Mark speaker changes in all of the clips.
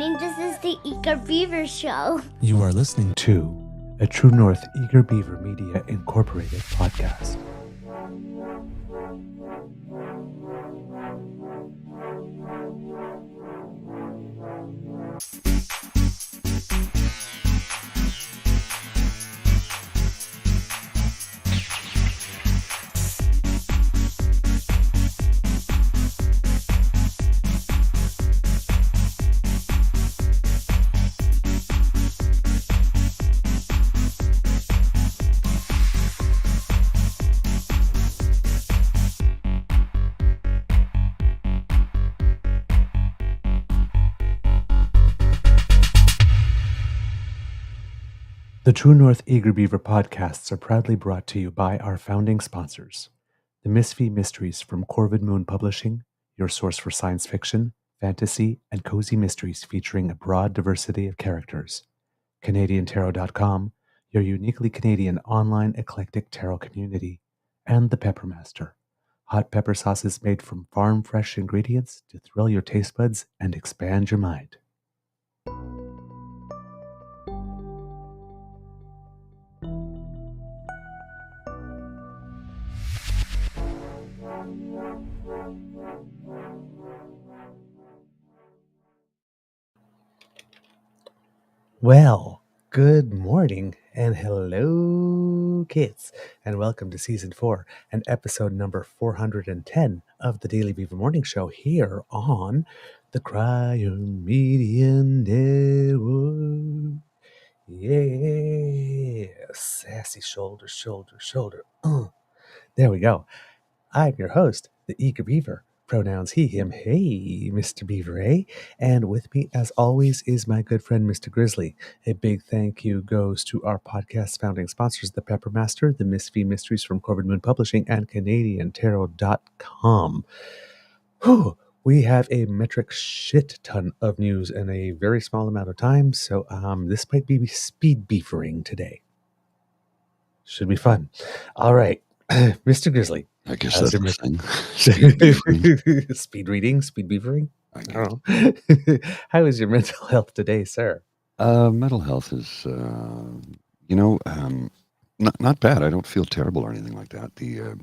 Speaker 1: morning. This is the Eager Beaver Show.
Speaker 2: You are listening to a True North Eager Beaver Media Incorporated podcast. The True North Eager Beaver podcasts are proudly brought to you by our founding sponsors, the Misfit Mysteries from Corvid Moon Publishing, your source for science fiction, fantasy, and cozy mysteries featuring a broad diversity of characters, CanadianTarot.com, your uniquely Canadian online eclectic tarot community, and the Peppermaster, hot pepper sauces made from farm-fresh ingredients to thrill your taste buds and expand your mind. Well, good morning and hello, kids, and welcome to Season 4 and episode number 410 of the Daily Beaver Morning Show here on the Cryon Media Network. Yeah, sassy shoulder, shoulder, shoulder. There we go. I'm your host, the Eager Beaver. Pronouns he, him, hey, Mr. Beaver, eh? And with me, as always, is my good friend, Mr. Grizzly. A big thank you goes to our podcast founding sponsors, the Peppermaster, the Misfit Mysteries from Corvid Moon Publishing, and CanadianTarot.com. Whew, we have a metric shit ton of news in a very small amount of time, so this might be speed beavering today. Should be fun. All right, Mr. Grizzly.
Speaker 3: I guess that's the thing.
Speaker 2: Speed reading, speed beavering.
Speaker 3: I
Speaker 2: don't know. How is your mental health today, sir?
Speaker 3: Mental health is, not bad. I don't feel terrible or anything like that. The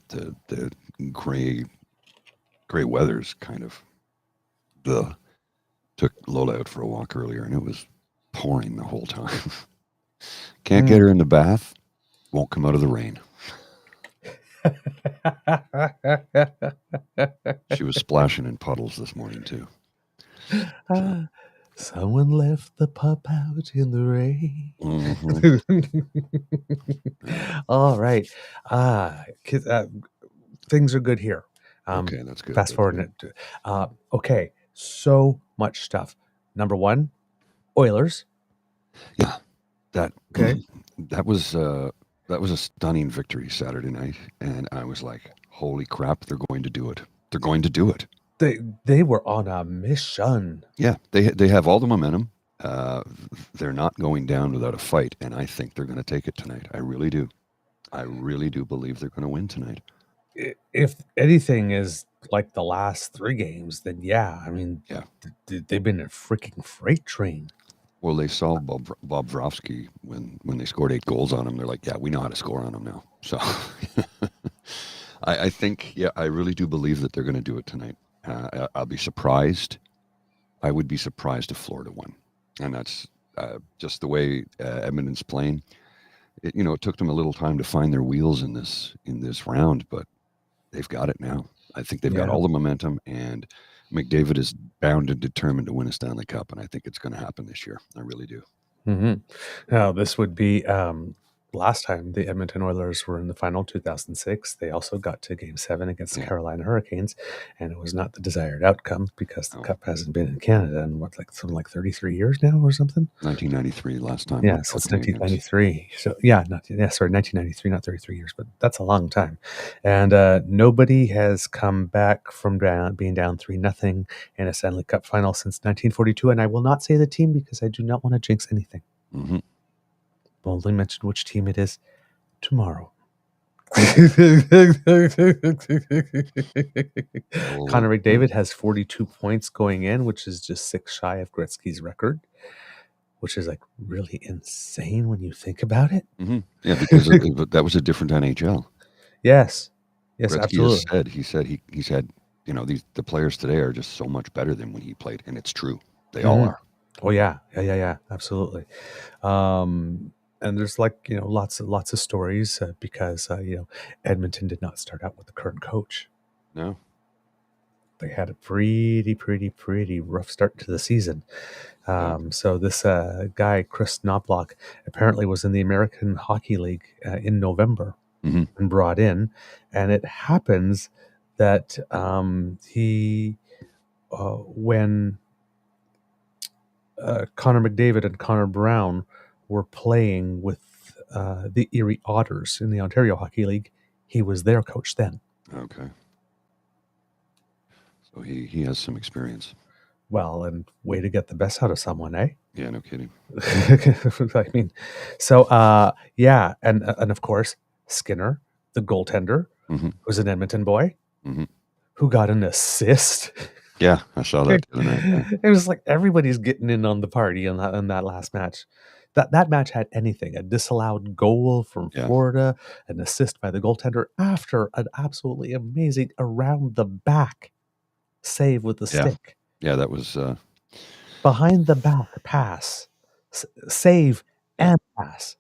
Speaker 3: gray weather's kind of took Lola out for a walk earlier, and it was pouring the whole time. Can't get her in the bath. Won't come out of the rain. She was splashing in puddles this morning too. So.
Speaker 2: Someone left the pup out in the rain.
Speaker 3: Mm-hmm.
Speaker 2: All right. Things are good here.
Speaker 3: Okay, that's good.
Speaker 2: Fast forward. Okay, so much stuff. Number one, Oilers.
Speaker 3: Yeah,
Speaker 2: okay.
Speaker 3: That was a stunning victory Saturday night, and I was like, "Holy crap! They're going to do it! They're going to do it!"
Speaker 2: They were on a mission.
Speaker 3: Yeah, they have all the momentum. They're not going down without a fight, and I think they're going to take it tonight. I really do. I really do believe they're going to win tonight.
Speaker 2: If anything is like the last three games, then yeah. I mean,
Speaker 3: yeah,
Speaker 2: they've been a freaking freight train.
Speaker 3: Well, they saw Bob Vrofsky when they scored 8 goals on him. They're like, yeah, we know how to score on him now. So I think, yeah, I really do believe that they're going to do it tonight. I'll be surprised. I would be surprised if Florida won. And that's just the way Edmonton's playing. It took them a little time to find their wheels in this round, but they've got it now. I think they've got all the momentum, and McDavid is bound and determined to win a Stanley Cup, and I think it's going to happen this year. I really do.
Speaker 2: Mm-hmm. Now, this would be last time the Edmonton Oilers were in the final, 2006. They also got to Game 7 against the Carolina Hurricanes, and it was not the desired outcome because the Cup hasn't been in Canada in something like 33 years now or something?
Speaker 3: 1993 last time.
Speaker 2: Yeah, so it's 1993. So, 1993, not 33 years, but that's a long time. And nobody has come back from being down 3-0 in a Stanley Cup final since 1942, and I will not say the team because I do not want to jinx anything.
Speaker 3: Mm-hmm.
Speaker 2: We'll only mention which team it is tomorrow. Connor McDavid has 42 points going in, which is just 6 shy of Gretzky's record, which is like really insane when you think about it.
Speaker 3: Yeah, because that was a different NHL.
Speaker 2: Yes,
Speaker 3: Gretzky
Speaker 2: absolutely.
Speaker 3: he said he said, the players today are just so much better than when he played, and it's true. They all are.
Speaker 2: Oh yeah, absolutely. And there's lots of stories because Edmonton did not start out with the current coach.
Speaker 3: No.
Speaker 2: They had a pretty rough start to the season. So this guy, Chris Knobloch, apparently was in the American Hockey League in November and brought in. And it happens that when Connor McDavid and Connor Brown were playing with the Erie Otters in the Ontario Hockey League, he was their coach then.
Speaker 3: Okay. So he has some experience.
Speaker 2: Well, and way to get the best out of someone, eh?
Speaker 3: Yeah, no kidding.
Speaker 2: I mean, so yeah, and of course Skinner, the goaltender, who's an Edmonton boy, who got an assist.
Speaker 3: Yeah, I saw that the other night. Yeah.
Speaker 2: It was like everybody's getting in on the party in that last match. That match had anything: a disallowed goal from Florida, an assist by the goaltender after an absolutely amazing around the back save with the stick.
Speaker 3: Yeah, that was
Speaker 2: behind the back pass, save and pass.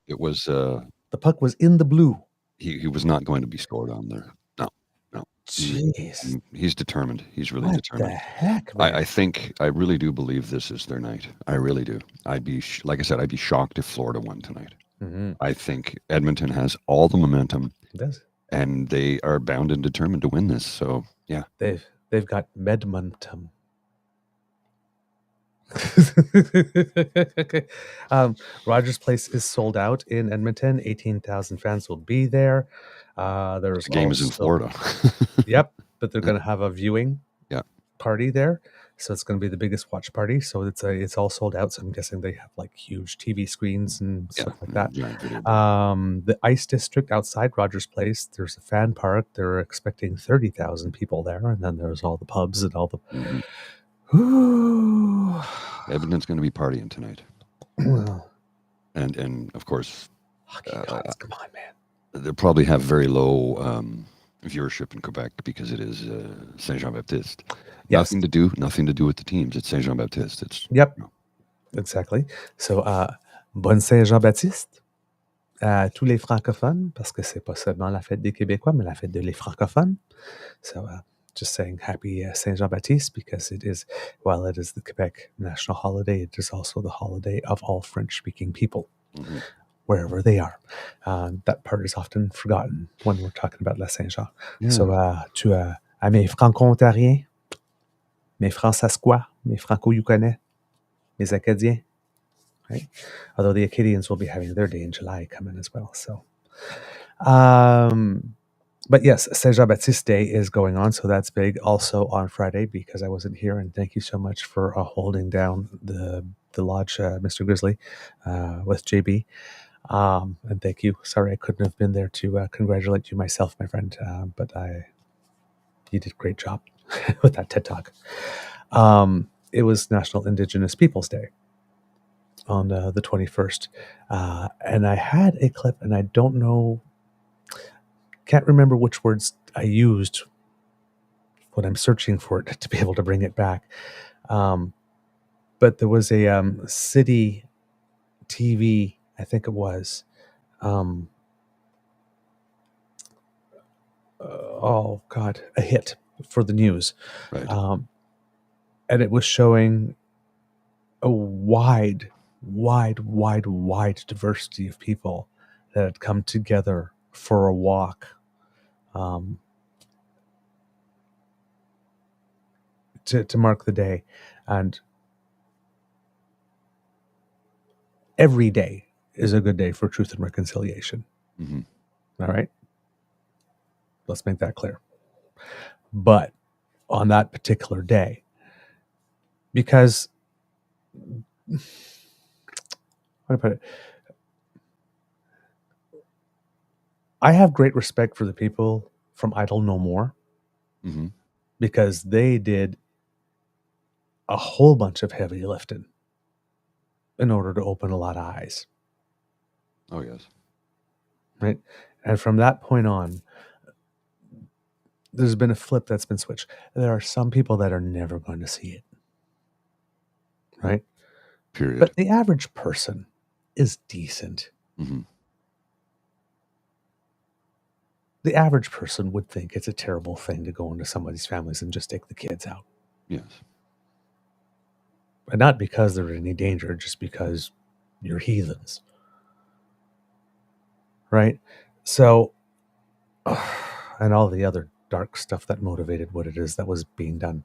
Speaker 3: It was
Speaker 2: the puck was in the blue.
Speaker 3: He was not going to be scored on there. No.
Speaker 2: Jeez.
Speaker 3: He's determined. He's really
Speaker 2: What
Speaker 3: determined.
Speaker 2: the heck, man?
Speaker 3: I really do believe this is their night. I really do. Like I said, I'd be shocked if Florida won tonight. I think Edmonton has all the momentum.
Speaker 2: It does.
Speaker 3: And they are bound and determined to win this. So yeah.
Speaker 2: They've got medmentum. Rogers Place is sold out in Edmonton. 18,000 fans will be there. The
Speaker 3: game is in Florida.
Speaker 2: Yep, but they're going to have a viewing party there, so it's going to be the biggest watch party. So it's all sold out. So I'm guessing they have like huge TV screens and stuff like that. The Ice District outside Rogers Place, there's a fan park. They're expecting 30,000 people there, and then there's all the pubs and all the.
Speaker 3: Edmonton's going to be partying tonight. and of course,
Speaker 2: hockey gods, come on, man.
Speaker 3: They'll probably have very low viewership in Quebec because it is Saint-Jean-Baptiste.
Speaker 2: Yes.
Speaker 3: Nothing to do with the teams. It's Saint-Jean-Baptiste.
Speaker 2: Exactly. So, Bonne Saint-Jean-Baptiste à tous les francophones, parce que c'est pas seulement la fête des Québécois, mais la fête des francophones. So, just saying happy Saint-Jean-Baptiste because it is the Quebec national holiday, it is also the holiday of all French-speaking people, wherever they are. That part is often forgotten when we're talking about La Saint-Jean. Yeah. So, à mes franco-ontariens, mes franc-saskois, mes franco-yukonais, mes Acadiens, right? Although the Acadians will be having their day in July coming as well. So, but yes, Saint-Jean-Baptiste Day is going on, so that's big. Also on Friday, because I wasn't here, and thank you so much for holding down the lodge, Mr. Grizzly, with JB. And thank you. Sorry I couldn't have been there to congratulate you myself, my friend, but you did a great job with that TED Talk. It was National Indigenous Peoples Day on the 21st, and I had a clip, and I don't know. Can't remember which words I used when I'm searching for it to be able to bring it back. But there was a city TV, I think it was. Oh, God, a hit for the news.
Speaker 3: Right.
Speaker 2: And it was showing a wide diversity of people that had come together for a walk. To mark the day, and every day is a good day for truth and reconciliation. All right, let's make that clear. But on that particular day, because how do I put it? I have great respect for the people from Idle No More
Speaker 3: Mm-hmm.
Speaker 2: because they did a whole bunch of heavy lifting in order to open a lot of eyes.
Speaker 3: Oh, yes.
Speaker 2: Right. And from that point on, there's been a flip that's been switched. There are some people that are never going to see it. Right.
Speaker 3: Period.
Speaker 2: But the average person is decent.
Speaker 3: Mm-hmm.
Speaker 2: The average person would think it's a terrible thing to go into somebody's families and just take the kids out.
Speaker 3: Yes.
Speaker 2: And not because they're in any danger, just because you're heathens. Right? So, and all the other dark stuff that motivated what it is that was being done.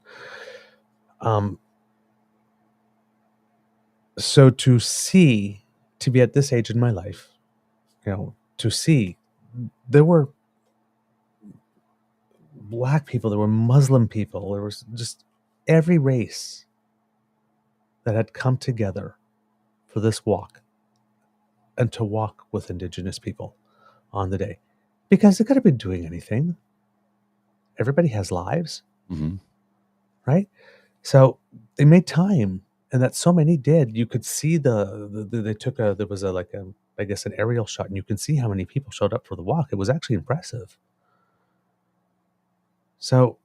Speaker 2: So to be at this age in my life, to see there were Black people, there were Muslim people, there was just every race that had come together for this walk and to walk with Indigenous people on the day. Because they could have been doing anything. Everybody has lives,
Speaker 3: Mm-hmm.
Speaker 2: right? So they made time, and that so many did. You could see they took there was I guess an aerial shot, and you can see how many people showed up for the walk. It was actually impressive. So,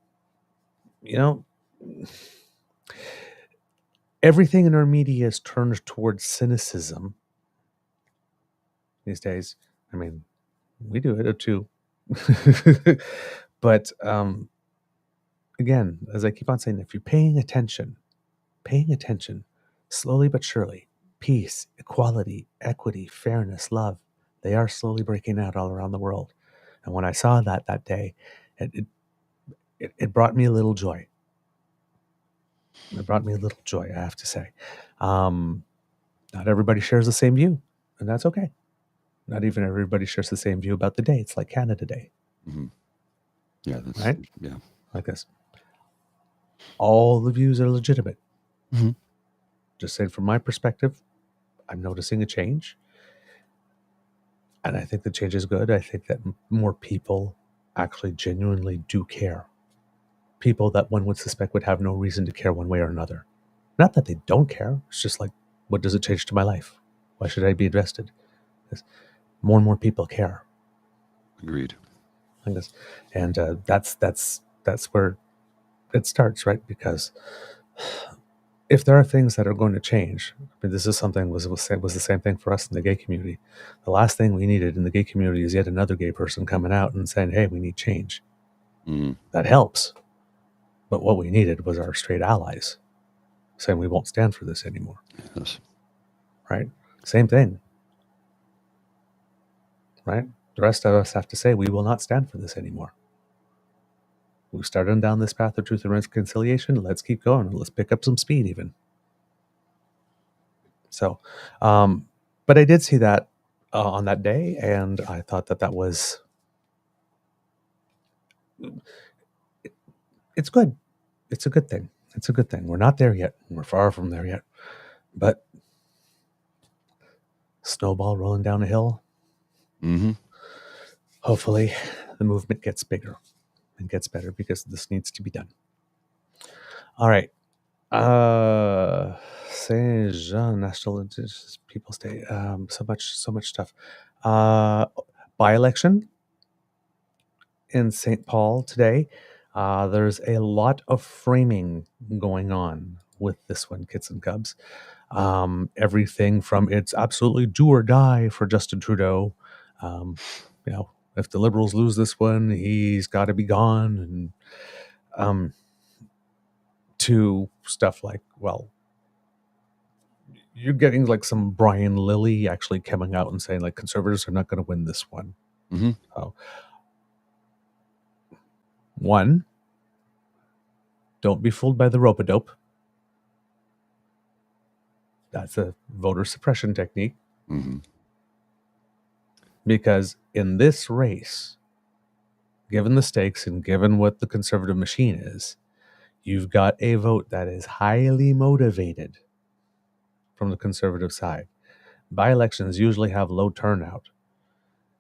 Speaker 2: everything in our media is turned towards cynicism these days. I mean, we do it too. But again, as I keep on saying, if you're paying attention, slowly but surely, peace, equality, equity, fairness, love, they are slowly breaking out all around the world. And when I saw that day, it brought me a little joy. It brought me a little joy, I have to say. Not everybody shares the same view, and that's okay. Not even everybody shares the same view about the day. It's like Canada Day.
Speaker 3: Mm-hmm. Yeah, that's
Speaker 2: right.
Speaker 3: Yeah,
Speaker 2: Like this. All the views are legitimate.
Speaker 3: Mm-hmm.
Speaker 2: Just saying, from my perspective, I'm noticing a change, and I think the change is good. I think that more people actually genuinely do care. People that one would suspect would have no reason to care one way or another. Not that they don't care. It's just like, what does it change to my life? Why should I be invested? Because more and more people care.
Speaker 3: Agreed.
Speaker 2: I guess, and that's where it starts, right? Because if there are things that are going to change, I mean, this is something was the same thing for us in the gay community. The last thing we needed in the gay community is yet another gay person coming out and saying, "Hey, we need change."
Speaker 3: Mm-hmm.
Speaker 2: That helps, but what we needed was our straight allies saying, "We won't stand for this anymore."
Speaker 3: Yes.
Speaker 2: Right? Same thing. Right? The rest of us have to say, "We will not stand for this anymore." We started down this path of truth and reconciliation. Let's keep going. Let's pick up some speed, even. So, but I did see that on that day, and I thought that was, it's good. It's a good thing. It's a good thing. We're not there yet. We're far from there yet. But snowball rolling down a hill.
Speaker 3: Mm-hmm.
Speaker 2: Hopefully, the movement gets bigger and gets better, because this needs to be done. All right. Saint-Jean, National Indigenous Peoples Day. So much stuff. By-election in St. Paul today. There's a lot of framing going on with this one, kids and cubs. Everything from it's absolutely do or die for Justin Trudeau. If the Liberals lose this one, he's got to be gone. And to stuff like, well, you're getting like some Brian Lilly actually coming out and saying like Conservatives are not going to win this one.
Speaker 3: Mm-hmm.
Speaker 2: One, don't be fooled by the rope-a-dope. That's a voter suppression technique.
Speaker 3: Mm-hmm.
Speaker 2: Because in this race, given the stakes and given what the conservative machine is, you've got a vote that is highly motivated from the conservative side. By-elections usually have low turnout.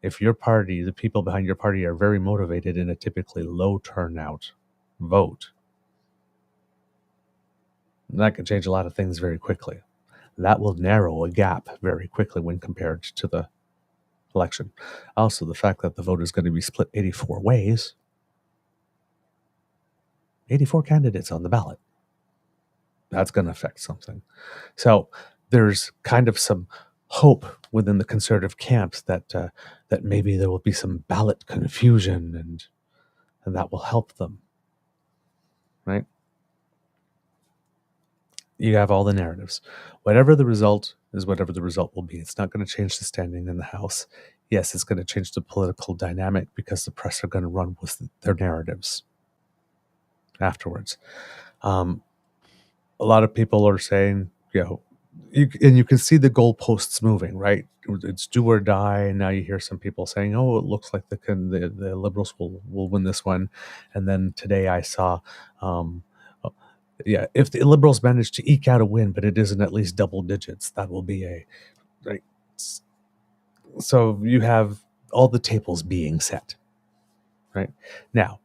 Speaker 2: if your party, the people behind your party, are very motivated in a typically low turnout vote, that can change a lot of things very quickly. That will narrow a gap very quickly when compared to the election. Also, the fact that the vote is going to be split 84 ways, 84 candidates on the ballot, that's going to affect something. So there's kind of some hope within the conservative camps that that maybe there will be some ballot confusion and that will help them, right? You have all the narratives. Whatever the result is, whatever the result will be. It's not going to change the standing in the House. Yes, it's going to change the political dynamic because the press are going to run with their narratives afterwards. A lot of people are saying, you can see the goalposts moving, right? It's do or die, and now you hear some people saying, "Oh, it looks like the Liberals will win this one." And then today I saw, if the Liberals manage to eke out a win, but it isn't at least double digits, that will be a right. So you have all the tables being set, right? Now,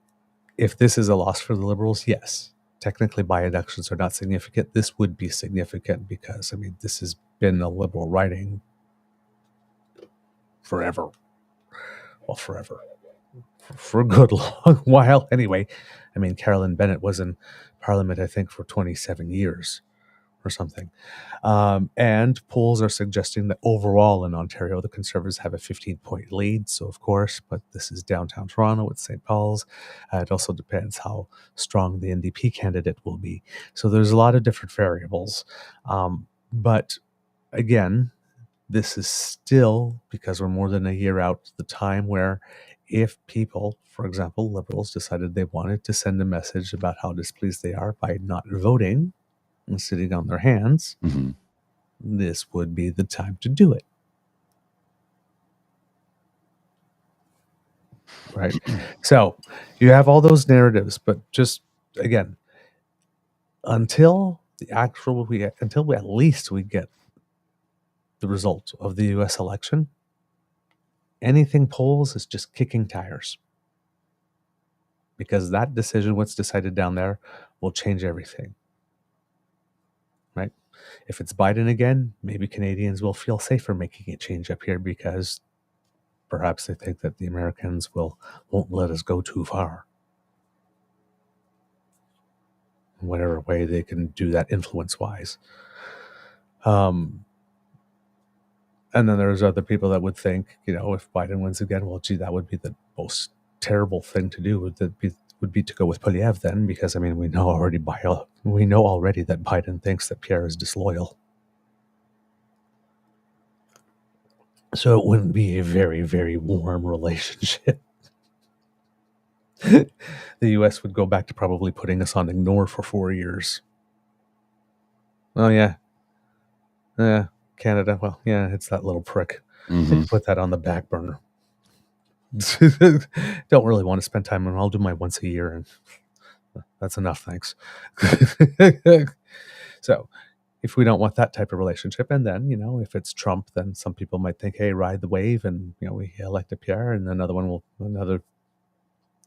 Speaker 2: if this is a loss for the Liberals, yes. Technically, by-elections are not significant. This would be significant because, this has been a Liberal riding forever. Well, forever. For a good long while, anyway. Carolyn Bennett was in Parliament, I think, for 27 years or something. And polls are suggesting that overall in Ontario, the Conservatives have a 15-point lead. So, of course, but this is downtown Toronto with St. Paul's. It also depends how strong the NDP candidate will be. So there's a lot of different variables. But again, this is still, because we're more than a year out, the time where if people, for example, Liberals, decided they wanted to send a message about how displeased they are by not voting and sitting on their hands, this would be the time to do it. Right? So you have all those narratives, but just, again, until at least we get the result of the U.S. election, anything polls is just kicking tires. Because that decision, what's decided down there, will change everything. Right? If it's Biden again, maybe Canadians will feel safer making a change up here because perhaps they think that the Americans won't let us go too far. In whatever way they can do that influence-wise. And then there's other people that would think, if Biden wins again, well, gee, that would be the most terrible thing to do. Would be to go with Polyev then, because we know already that Biden thinks that Pierre is disloyal. So it wouldn't be a very, very warm relationship. The U.S. would go back to probably putting us on ignore for 4 years. Oh, yeah. Canada, well, yeah, it's that little prick. Put that on the back burner. Don't really want to spend time on it. I'll do my once a year, and that's enough, thanks. So if we don't want that type of relationship, and then, if it's Trump, then some people might think, hey, ride the wave, and, we elect a Pierre, and another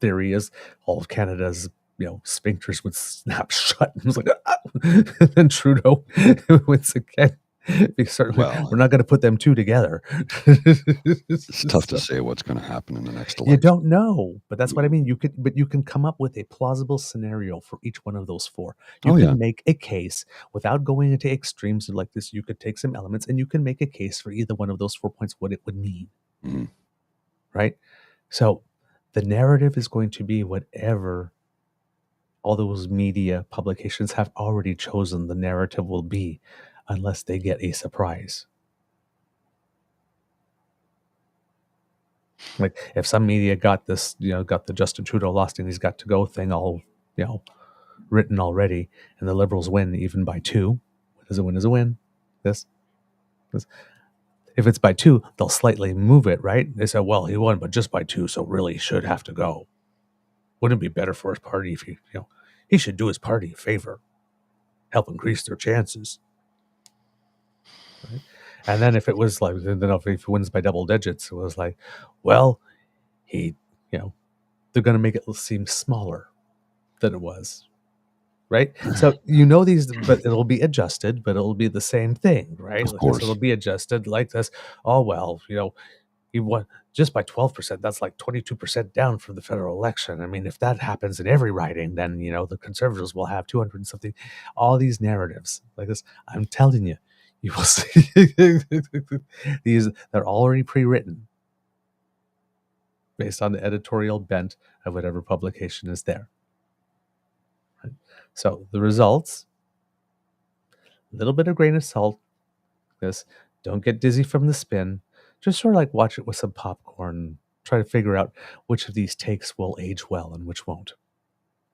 Speaker 2: theory is all of Canada's, sphincters would snap shut. And it was like, and then Trudeau wins again. Certainly, we're not going to put them two together.
Speaker 3: It's tough to say what's going to happen in the next election.
Speaker 2: You don't know, but that's what I mean. You can come up with a plausible scenario for each one of those four. You can make a case without going into extremes like this. You could take some elements and you can make a case for either one of those 4 points, what it would mean. Right? So the narrative is going to be whatever all those media publications have already chosen the narrative will be, unless they get a surprise. Like if some media got this, got the Justin Trudeau lost and he's got to go thing all, written already, and the Liberals win even by 2. What is a win is a win. This. If it's by 2, they'll slightly move it, right? They say, well, he won, but just by 2, so really he should have to go. Wouldn't it be better for his party if he should do his party a favor, help increase their chances. Right? And then if it was like, then if he wins by double digits, it was like, well, they're going to make it seem smaller than it was. Right. So, these, but it'll be adjusted, but it'll be the same thing. Right.
Speaker 3: Of
Speaker 2: Because it'll
Speaker 3: course.
Speaker 2: be adjusted like this. Oh, well, he won just by 12%. That's like 22% down from the federal election. I mean, if that happens in every riding, then, the conservatives will have 200 and something. All these narratives like this, I'm telling you, you will see these, they're already pre-written based on the editorial bent of whatever publication is there. Right? So the results, a little bit of grain of salt, this, don't get dizzy from the spin. Just sort of like watch it with some popcorn, try to figure out which of these takes will age well and which won't.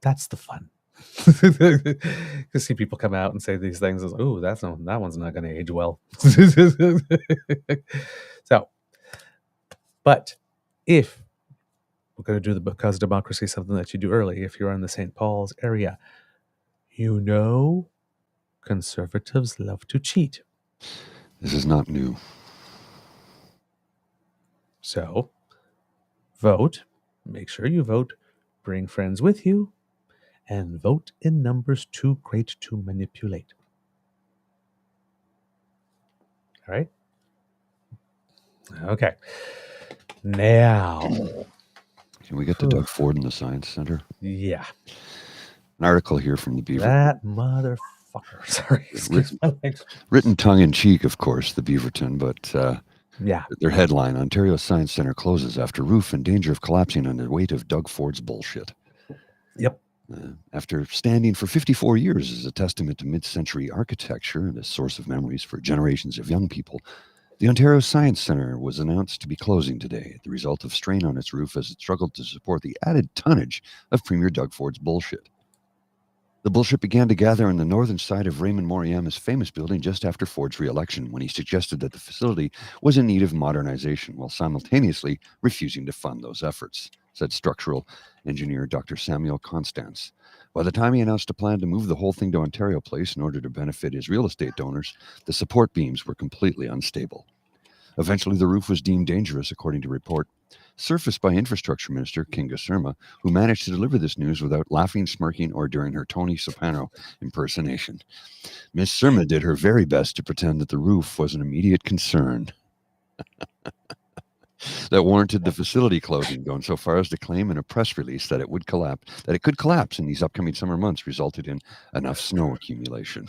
Speaker 2: That's the fun. To see people come out and say these things as, oh, that one's not going to age well. So, but if we're going to do the Because Democracy, something that you do early, if you're in the St. Paul's area, conservatives love to cheat.
Speaker 3: This is not new.
Speaker 2: So, vote. Make sure you vote. Bring friends with you. And vote in numbers too great to manipulate. All right? Okay. Now.
Speaker 3: Can we get to Doug Ford in the Science Center?
Speaker 2: Yeah.
Speaker 3: An article here from the Beaver.
Speaker 2: That motherfucker. Sorry.
Speaker 3: Written tongue-in-cheek, of course, the Beaverton, but
Speaker 2: yeah.
Speaker 3: Their headline, Ontario Science Center closes after roof in danger of collapsing under the weight of Doug Ford's bullshit.
Speaker 2: Yep.
Speaker 3: After standing for 54 years as a testament to mid-century architecture and a source of memories for generations of young people, the Ontario Science Center was announced to be closing today, the result of strain on its roof as it struggled to support the added tonnage of Premier Doug Ford's bullshit. The bullshit began to gather on the northern side of Raymond Moriyama's famous building just after Ford's re-election, when he suggested that the facility was in need of modernization while simultaneously refusing to fund those efforts, said structural engineer Dr. Samuel Constance. By the time he announced a plan to move the whole thing to Ontario Place in order to benefit his real estate donors, the support beams were completely unstable. Eventually, the roof was deemed dangerous, according to report surfaced by Infrastructure Minister Kinga Surma, who managed to deliver this news without laughing, smirking, or during her Tony Soprano impersonation. Miss Surma did her very best to pretend that the roof was an immediate concern that warranted the facility closing, going so far as to claim in a press release that it could collapse in these upcoming summer months, resulted in enough snow accumulation.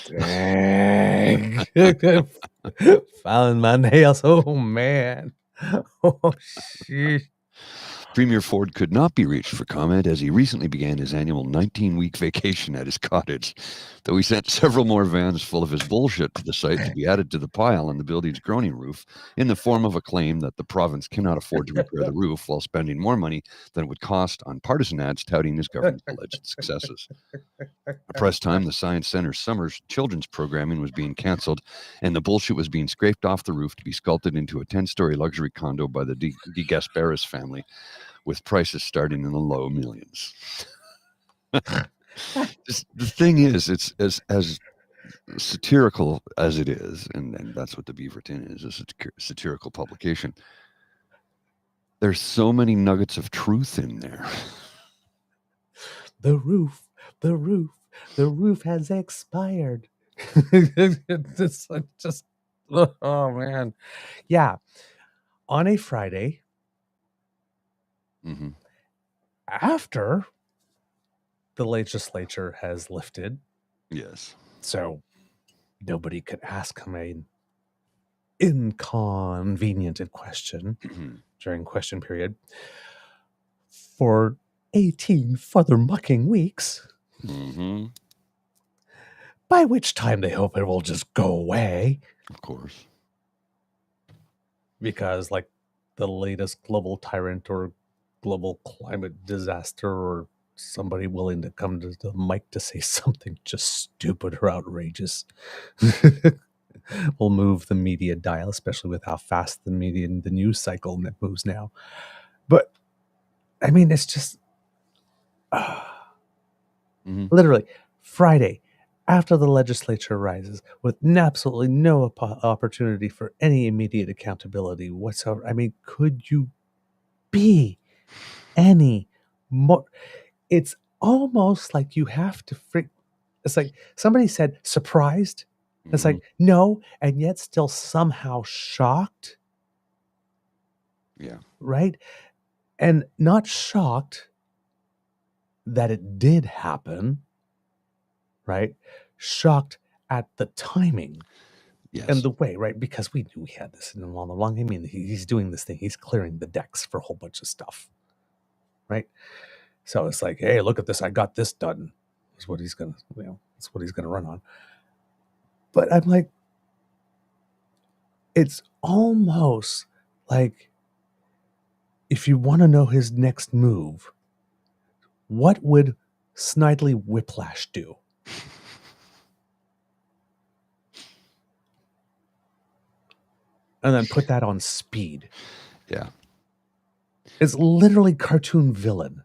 Speaker 2: Dang. Found my nails. Oh, man. Oh, shit.
Speaker 3: Premier Ford could not be reached for comment as he recently began his annual 19-week vacation at his cottage, though he sent several more vans full of his bullshit to the site to be added to the pile on the building's groaning roof in the form of a claim that the province cannot afford to repair the roof while spending more money than it would cost on partisan ads touting his government's alleged successes. At press time, the Science Center's summer children's programming was being canceled, and the bullshit was being scraped off the roof to be sculpted into a 10-story luxury condo by the De Gasperis family, with prices starting in the low millions. The thing is, it's as satirical as it is, and that's what the Beaverton is, a satirical publication. There's so many nuggets of truth in there.
Speaker 2: The roof has expired. It's like just, oh man. Yeah. On a Friday, after the legislature has lifted.
Speaker 3: Yes.
Speaker 2: So nobody could ask him an inconvenient question during question period for 18 further mucking weeks. By which time they hope it will just go away.
Speaker 3: Of course.
Speaker 2: Because like the latest global tyrant or global climate disaster or somebody willing to come to the mic to say something just stupid or outrageous will move the media dial, especially with how fast the media and the news cycle moves now. But I mean, it's just literally Friday after the legislature rises with absolutely no opportunity for any immediate accountability whatsoever. I mean, could you be any more? It's almost like you have to it's like somebody said surprised. It's like no, and yet still somehow shocked,
Speaker 3: Yeah.
Speaker 2: right? And not shocked that it did happen, right? Shocked at the timing
Speaker 3: Yes.
Speaker 2: and the way, right? Because we knew we had this in all along. I mean, he's doing this thing. He's clearing the decks for a whole bunch of stuff, right? So it's like, hey, look at this. I got this done. Is what he's gonna, that's what he's gonna run on. But I'm like, it's almost like if you want to know his next move, what would Snidely Whiplash do? And then put that on speed.
Speaker 3: Yeah.
Speaker 2: It's literally cartoon villain.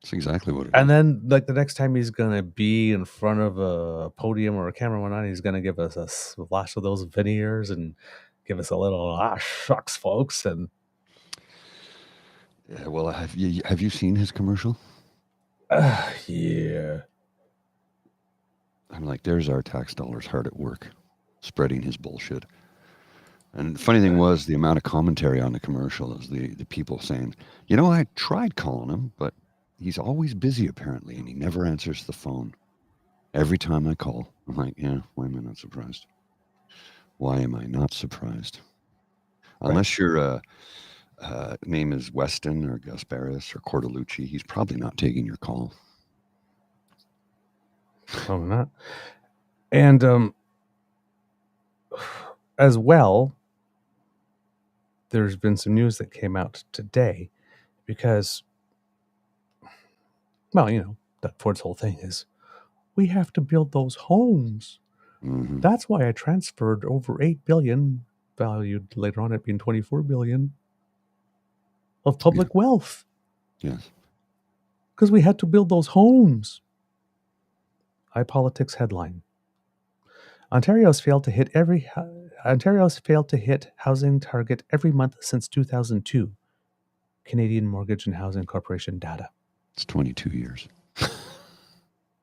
Speaker 3: That's exactly what it is.
Speaker 2: And then, like, the next time he's going to be in front of a podium or a camera or whatnot, he's going to give us a splash of those veneers and give us a little, shucks, folks. And
Speaker 3: yeah, well, have you seen his commercial?
Speaker 2: yeah.
Speaker 3: I'm like, there's our tax dollars hard at work, spreading his bullshit. And the funny thing was the amount of commentary on the commercial is the people saying, I tried calling him, but he's always busy apparently, and he never answers the phone. Every time I call, I'm like, yeah, why am I not surprised? Why am I not surprised? Unless your name is Weston or Gasparis or Cordelucci, he's probably not taking your call.
Speaker 2: Oh, not. And as well, there's been some news that came out today because, well, that Ford's whole thing is we have to build those homes.
Speaker 3: Mm-hmm.
Speaker 2: That's why I transferred over $8 billion, valued later on at being $24 billion, of public wealth.
Speaker 3: Yes.
Speaker 2: Because we had to build those homes. iPolitics headline. Ontario's failed to hit housing target every month since 2002. Canadian Mortgage and Housing Corporation data.
Speaker 3: It's 22 years.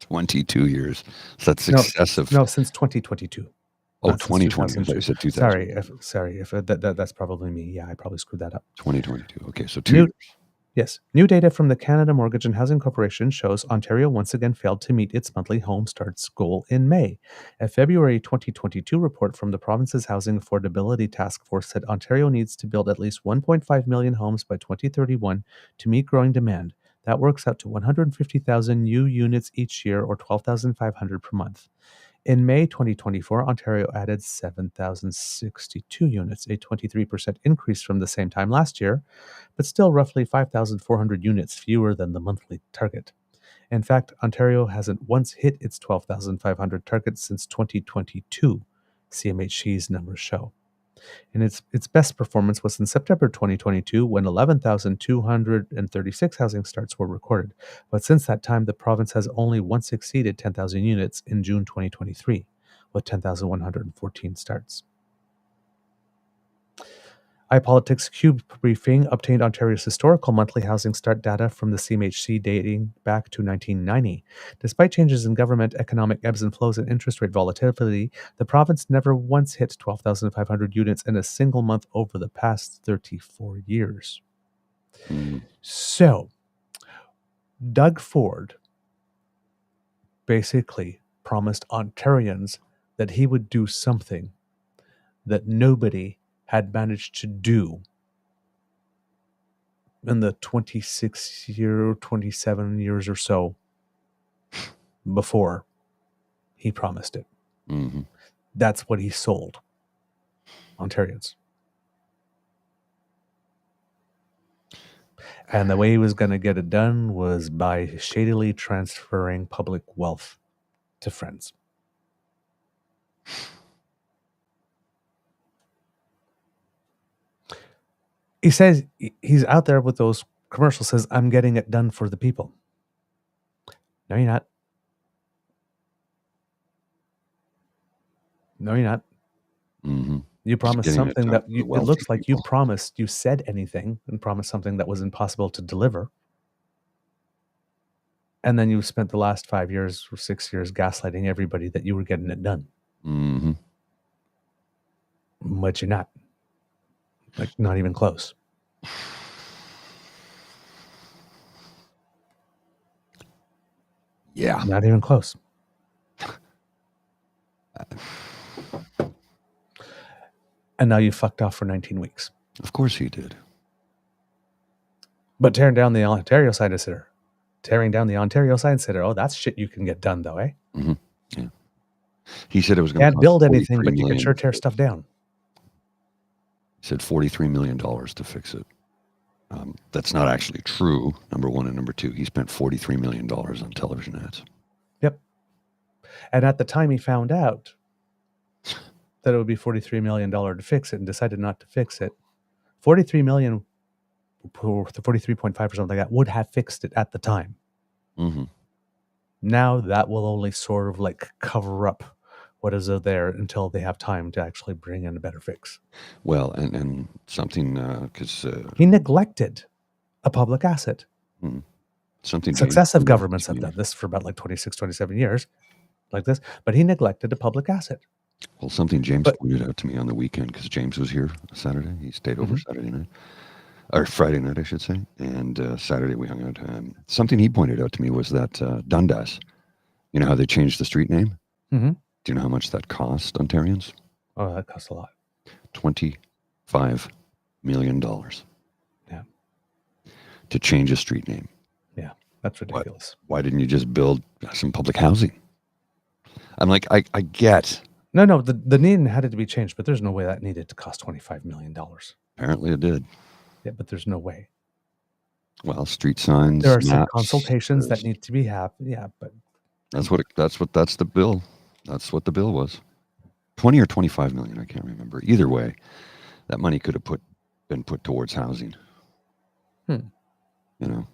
Speaker 3: 22 years. So that's excessive.
Speaker 2: No, since 2022.
Speaker 3: Oh, 2020. You said 2000.
Speaker 2: Sorry. If that's probably me. Yeah, I probably screwed that up.
Speaker 3: 2022. Okay, so 2 years.
Speaker 2: Yes. New data from the Canada Mortgage and Housing Corporation shows Ontario once again failed to meet its monthly home starts goal in May. A February 2022 report from the province's Housing Affordability Task Force said Ontario needs to build at least 1.5 million homes by 2031 to meet growing demand. That works out to 150,000 new units each year, or 12,500 per month. In May 2024, Ontario added 7,062 units, a 23% increase from the same time last year, but still roughly 5,400 units fewer than the monthly target. In fact, Ontario hasn't once hit its 12,500 target since 2022, CMHC's numbers show. And its best performance was in September 2022, when 11,236 housing starts were recorded. But since that time, the province has only once exceeded 10,000 units in June 2023, with 10,114 starts. iPolitics Cube briefing obtained Ontario's historical monthly housing start data from the CMHC dating back to 1990. Despite changes in government, economic ebbs and flows, and interest rate volatility, the province never once hit 12,500 units in a single month over the past 34 years. So, Doug Ford basically promised Ontarians that he would do something that nobody had managed to do in the 26 year, 27 years or so before he promised it.
Speaker 3: Mm-hmm.
Speaker 2: That's what he sold Ontarians. And the way he was going to get it done was by shadily transferring public wealth to friends. He says he's out there with those commercials, says, I'm getting it done for the people. No, you're not. No, you're not.
Speaker 3: Mm-hmm.
Speaker 2: You promised
Speaker 3: getting it
Speaker 2: something
Speaker 3: done
Speaker 2: that
Speaker 3: for the
Speaker 2: it
Speaker 3: wealthy
Speaker 2: looks like you
Speaker 3: people.
Speaker 2: promised, you said anything and promised something that was impossible to deliver. And then you spent the last 5 years or 6 years gaslighting everybody that you were getting it done.
Speaker 3: Mm-hmm.
Speaker 2: But you're not. Like, not even close.
Speaker 3: Yeah.
Speaker 2: Not even close. And now you fucked off for 19 weeks.
Speaker 3: Of course he did.
Speaker 2: But tearing down the Ontario Science Center. Oh, that's shit you can get done, though, eh?
Speaker 3: Mm-hmm. Yeah. He said it was going to
Speaker 2: Can't
Speaker 3: cost
Speaker 2: build anything,
Speaker 3: $43
Speaker 2: but you can
Speaker 3: million.
Speaker 2: sure tear stuff down.
Speaker 3: He said $43 million to fix it. That's not actually true, number one. And number two, he spent $43 million on television ads.
Speaker 2: Yep. And at the time he found out that it would be $43 million to fix it and decided not to fix it, $43 million, 43.5% like that, would have fixed it at the time.
Speaker 3: Mm-hmm.
Speaker 2: Now that will only sort of like cover up what is there until they have time to actually bring in a better fix.
Speaker 3: Well, and something, because...
Speaker 2: he neglected a public asset.
Speaker 3: Something
Speaker 2: Successive governments have done this for about like 26, 27 years, like this, but he neglected a public asset.
Speaker 3: Well, something James pointed out to me on the weekend, because James was here Saturday. He stayed over Saturday night, or Friday night, I should say. And Saturday we hung out. Something he pointed out to me was that Dundas, you know how they changed the street name?
Speaker 2: Mm-hmm.
Speaker 3: Do you know how much that cost Ontarians?
Speaker 2: Oh, that costs a lot.
Speaker 3: $25 million.
Speaker 2: Yeah.
Speaker 3: To change a street name.
Speaker 2: Yeah, that's ridiculous.
Speaker 3: Why didn't you just build some public housing? I'm like, I get.
Speaker 2: No, the name had to be changed, but there's no way that needed to cost $25 million.
Speaker 3: Apparently it did.
Speaker 2: Yeah, but there's no way.
Speaker 3: Well, street signs.
Speaker 2: There are some
Speaker 3: maps,
Speaker 2: consultations that need to be happened. Yeah, but
Speaker 3: that's the bill. That's what the bill was. 20 or 25 million, I can't remember. Either way, that money could have been put towards housing. You know,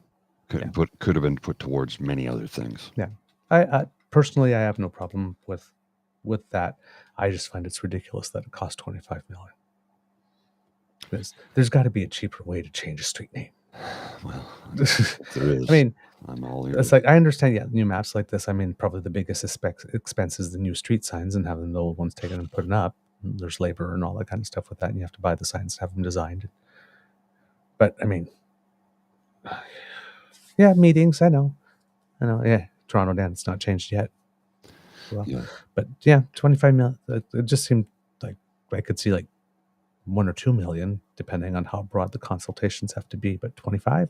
Speaker 3: could have been put towards many other things.
Speaker 2: Yeah. I personally, I have no problem with that. I just find it's ridiculous that it costs 25 million. Because there's got to be a cheaper way to change a street name.
Speaker 3: Well, there is.
Speaker 2: I mean,
Speaker 3: I'm all ears.
Speaker 2: It's like, I understand, new maps like this. I mean, probably the biggest expense is the new street signs and having the old ones taken and put up. There's labor and all that kind of stuff with that, and you have to buy the signs, have them designed. But I mean, yeah, meetings. I know. Yeah, Toronto Dan, it's not changed yet. Well, yeah. But yeah, 25 million. It just seemed like I could see like 1 or 2 million, depending on how broad the consultations have to be. But 25,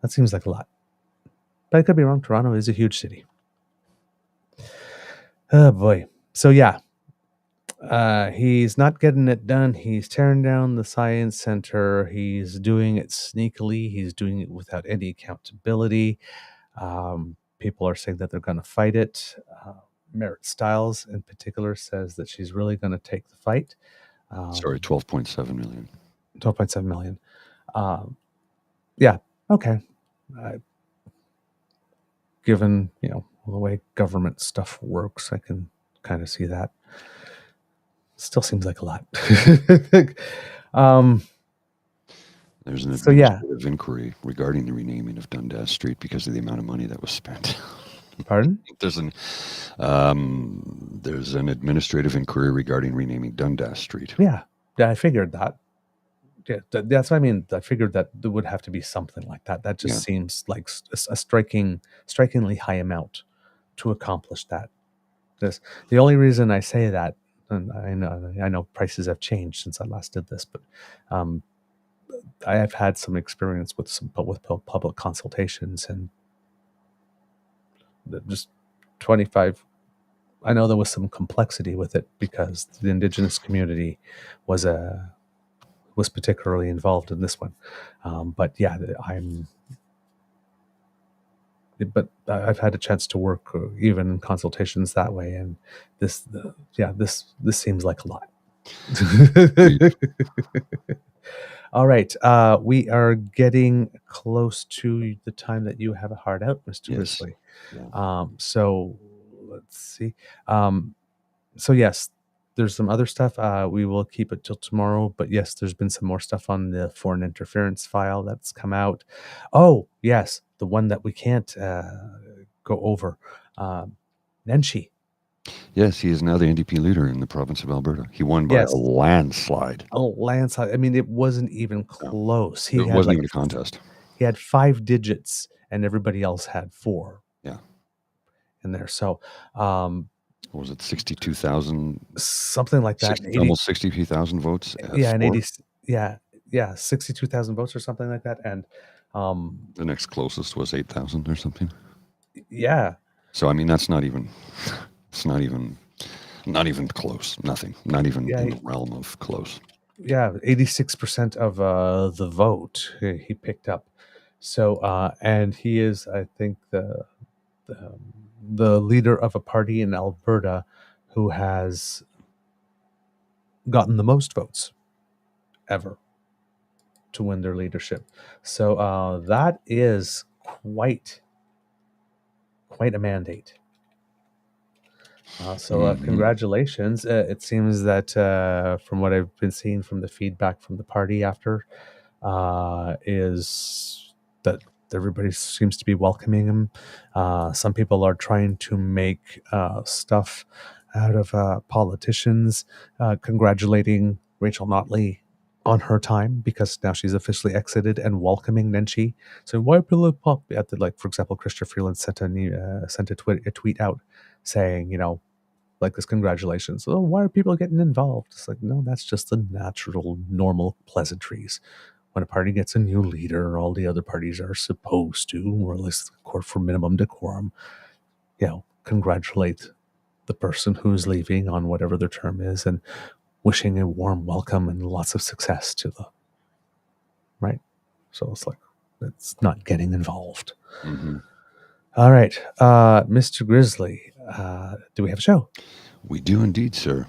Speaker 2: that seems like a lot. But I could be wrong. Toronto is a huge city. Oh boy. So yeah, he's not getting it done. He's tearing down the science center. He's doing it sneakily. He's doing it without any accountability. People are saying that they're going to fight it. Merritt Stiles, in particular, says that she's really going to take the fight.
Speaker 3: Sorry, 12.7 million.
Speaker 2: 12.7 million. Yeah. Okay. Given, the way government stuff works, I can kind of see that. Still seems like a lot.
Speaker 3: There's an administrative inquiry regarding the renaming of Dundas Street because of the amount of money that was spent.
Speaker 2: Pardon?
Speaker 3: There's an administrative inquiry regarding renaming Dundas Street.
Speaker 2: Yeah, I figured that. Yeah, that's what I mean. I figured that there would have to be something like that. That just seems like a strikingly high amount to accomplish that. The only reason I say that, and I know prices have changed since I last did this, but I have had some experience with public consultations, and just 25. I know there was some complexity with it because the Indigenous community was particularly involved in this one. But yeah, I've had a chance to work even in consultations that way, and this seems like a lot. All right, we are getting close to the time that you have a hard out, Mr. Grizzly. Yeah. So let's see. So yes, there's some other stuff. We will keep it till tomorrow. But yes, there's been some more stuff on the foreign interference file that's come out. Oh yes, the one that we can't go over. Nenshi.
Speaker 3: Yes, he is now the NDP leader in the province of Alberta. He won by a
Speaker 2: Yes.
Speaker 3: landslide.
Speaker 2: A landslide. I mean, it wasn't even close. He
Speaker 3: It
Speaker 2: had
Speaker 3: wasn't
Speaker 2: like
Speaker 3: even a contest.
Speaker 2: he had 5 digits, and everybody else had 4.
Speaker 3: Yeah.
Speaker 2: In there. So,
Speaker 3: What was it, 62,000?
Speaker 2: Something like that.
Speaker 3: 60, almost 63,000 votes.
Speaker 2: Yeah, and 80. Yeah, 62,000 votes or something like that. And
Speaker 3: the next closest was 8,000 or something.
Speaker 2: Yeah.
Speaker 3: So I mean, that's not even. It's not even close. Nothing. Not even in the realm of close.
Speaker 2: Yeah, 86% of the vote he picked up. So, and he is, I think, the leader of a party in Alberta who has gotten the most votes ever to win their leadership. So that is quite a mandate. Congratulations. It seems that from what I've been seeing from the feedback from the party after, is that everybody seems to be welcoming him. Some people are trying to make stuff out of politicians, congratulating Rachel Notley on her time because now she's officially exited and welcoming Nenshi. So why people pop at the, like, for example, Christopher Freeland sent a tweet out saying, like, this congratulations. Oh, why are people getting involved? It's like, no, that's just the natural, normal pleasantries. When a party gets a new leader, all the other parties are supposed to, or at least court for minimum decorum, congratulate the person who's leaving on whatever their term is and wishing a warm welcome and lots of success to them. Right? So it's like, it's not getting involved.
Speaker 3: Mm-hmm.
Speaker 2: All right. Mr. Grizzly, do we have a show?
Speaker 3: We do indeed, sir.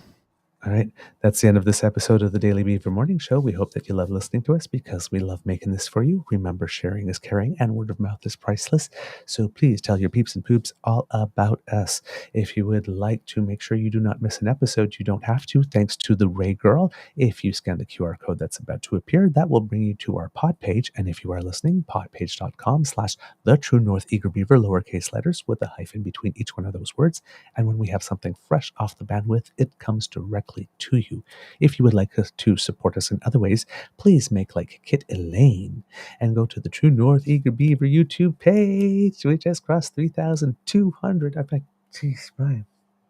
Speaker 2: All right. That's the end of this episode of the Daily Beaver Morning Show. We hope that you love listening to us because we love making this for you. Remember, sharing is caring and word of mouth is priceless. So please tell your peeps and poops all about us. If you would like to make sure you do not miss an episode, you don't have to, thanks to the Ray Girl. If you scan the QR code that's about to appear, that will bring you to our pod page. And if you are listening, podpage.com/The True North Eager Beaver, lowercase letters with a hyphen between each one of those words. And when we have something fresh off the bandwidth, it comes directly to you. If you would like us to support us in other ways, please make like Kit Elaine and go to the True North Eager Beaver YouTube page. We just crossed 3,200. I'm like, geez, Brian,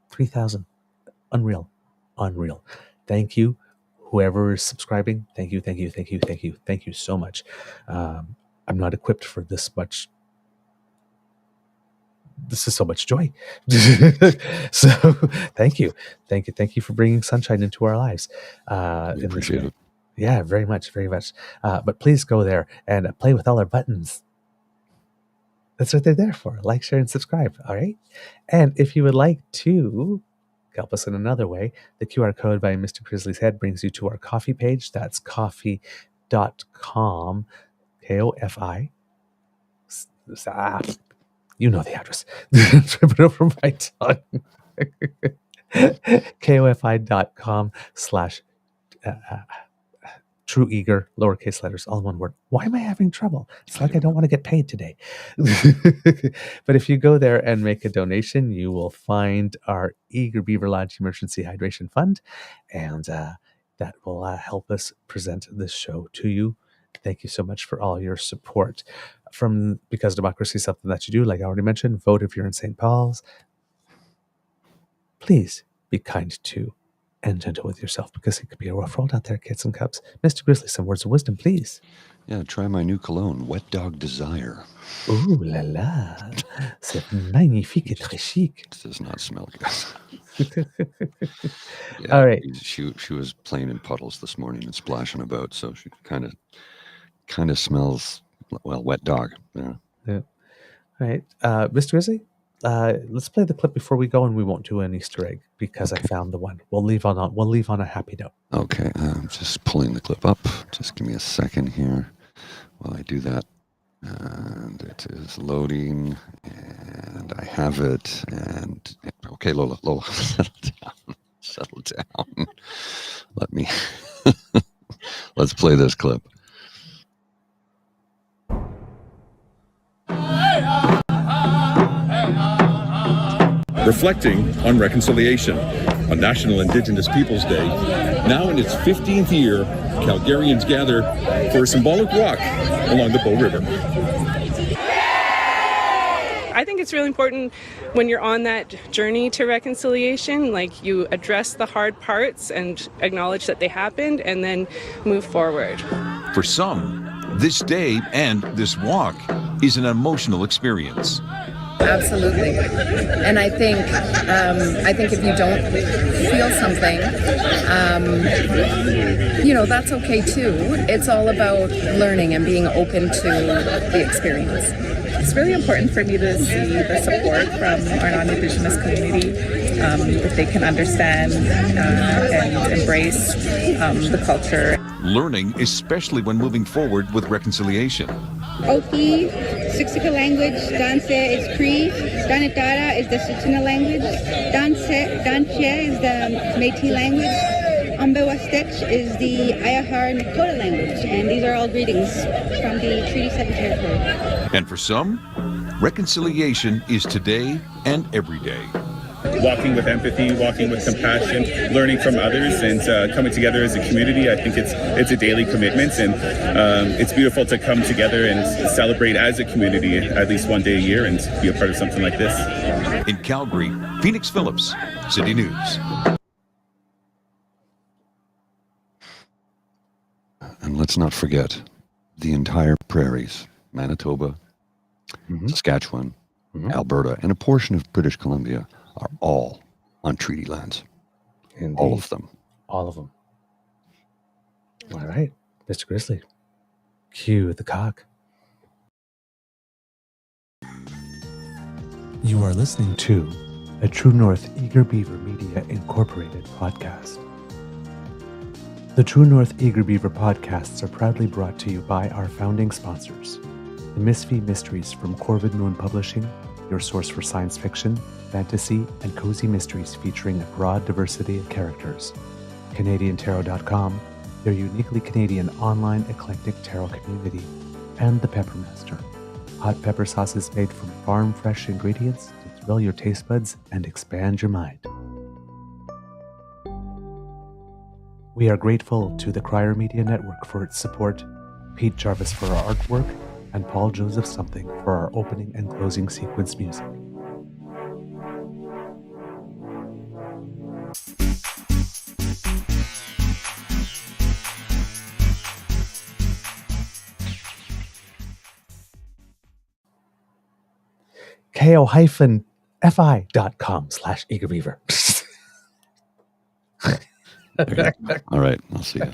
Speaker 2: 3,000. Unreal. Thank you. Whoever is subscribing, thank you so much. I'm not equipped for this much. This is so much joy. So thank you for bringing sunshine into our lives.
Speaker 3: We appreciate it.
Speaker 2: Yeah, very much. But please go there and play with all our buttons. That's what they're there for. Like, share, and subscribe. All right. And if you would like to help us in another way, the QR code by Mr. Grizzly's Head brings you to our coffee page. That's coffee.com, KOFI. You know the address. Trip it over my tongue. KOFI.com/True Eager, lowercase letters, all in one word. Why am I having trouble? It's like I don't want to get paid today. But if you go there and make a donation, you will find our Eager Beaver Lodge Emergency Hydration Fund, and that will help us present this show to you. Thank you so much for all your support. Because democracy is something that you do, like I already mentioned, vote if you're in St. Paul's. Please be kind to and gentle with yourself because it could be a rough road out there, kids and cubs. Mr. Grizzly, some words of wisdom, please.
Speaker 3: Yeah, try my new cologne, Wet Dog Desire.
Speaker 2: Ooh la la. C'est magnifique et très chic.
Speaker 3: It does not smell good. Yeah,
Speaker 2: all right.
Speaker 3: She was playing in puddles this morning and splashing about, so she kind of smells, well, wet dog. Yeah.
Speaker 2: All right. Mr. Grizzly, let's play the clip before we go, and we won't do an Easter egg because I found the one. We'll leave on a happy note.
Speaker 3: Okay, I'm just pulling the clip up. Just give me a second here while I do that. And it is loading, and I have it. And okay, Lola, settle down. settle down. Let's play this clip.
Speaker 4: Reflecting on reconciliation on National Indigenous Peoples Day. Now in its 15th year, Calgarians gather for a symbolic walk along the Bow River.
Speaker 5: I think it's really important when you're on that journey to reconciliation, like you address the hard parts and acknowledge that they happened and then move forward.
Speaker 6: For some, this day and this walk is an emotional experience.
Speaker 7: Absolutely. And I think if you don't feel something, that's okay too. It's all about learning and being open to the experience.
Speaker 8: It's really important for me to see the support from our non-Indigenous community, that they can understand and embrace the culture.
Speaker 6: Learning, especially when moving forward with reconciliation.
Speaker 9: Oki, Siksika language, Danse is Cree, Danitara is the Tsuut'ina language, Danche is the Métis language, Ambewastech is the Ayahar Nakota language, and these are all greetings from the Treaty 7 territory.
Speaker 6: And for some, reconciliation is today and every day.
Speaker 10: Walking with empathy, walking with compassion, learning from others, and coming together as a community. I think it's a daily commitment, and it's beautiful to come together and celebrate as a community at least one day a year and be a part of something like this.
Speaker 6: In Calgary, Phoenix Phillips, City News.
Speaker 3: And let's not forget the entire prairies, Manitoba, Saskatchewan, Alberta, and a portion of British Columbia are all on treaty lands.
Speaker 2: Indeed.
Speaker 3: All of them.
Speaker 2: All of them. All right, Mr. Grizzly. Cue the cock. You are listening to a True North Eager Beaver Media Incorporated podcast. The True North Eager Beaver podcasts are proudly brought to you by our founding sponsors, the Misfit Mysteries from Corvid Moon Publishing, your source for science fiction, fantasy, and cozy mysteries featuring a broad diversity of characters. CanadianTarot.com, their uniquely Canadian online eclectic tarot community, and The Peppermaster, hot pepper sauces made from farm-fresh ingredients to thrill your taste buds and expand your mind. We are grateful to the Crier Media Network for its support, Pete Jarvis for our artwork, and Paul Joseph Something for our opening and closing sequence music. ko-fi.com/eagerbeaver.
Speaker 3: Okay. All right. I'll see you.